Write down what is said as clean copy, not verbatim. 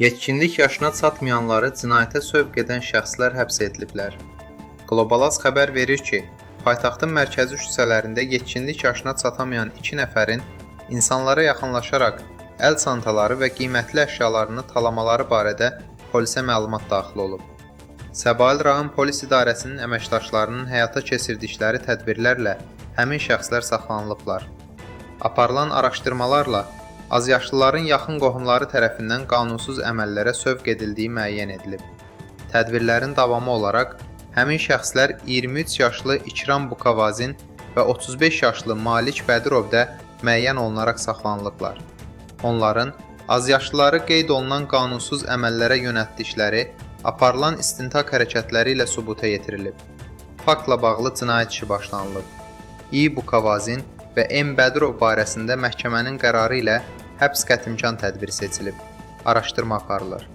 Yetkinlik yaşına çatmayanları cinayətə sövq edən şəxslər həbs ediliblər. Qlobalaz xəbər verir ki, paytaxtın mərkəzi küçələrində yetkinlik yaşına çatamayan 2 nəfərin insanlara yaxınlaşaraq əl çantaları və qiymətli əşyalarını talamaları barədə polisə məlumat daxil olub. Səbail rayon polis idarəsinin əməkdaşlarının həyata keçirdikləri tədbirlərlə həmin şəxslər saxlanılıblar. Aparılan araşdırmalarla azyaşlıların yaxın qohumları tərəfindən qanunsuz əməllərə sövq edildiyi müəyyən edilib. Tədbirlərin davamı olaraq həmin şəxslər 23 yaşlı İkram Bukavazin və 35 yaşlı Malik Bədirov da müəyyən olunaraq saxlanılıblar. Onların azyaşlıları qeyd olunan qanunsuz əməllərə yönəltdikləri aparılan istintaq hərəkətləri ilə sübuta yetirilib. Faktla bağlı cinayət işi başlanılıb. İ. Bukavazin və M. Bədirov barəsində məhkəmənin qərarı ilə həbs qətimkan tədbiri seçilib. Araşdırma aparılır.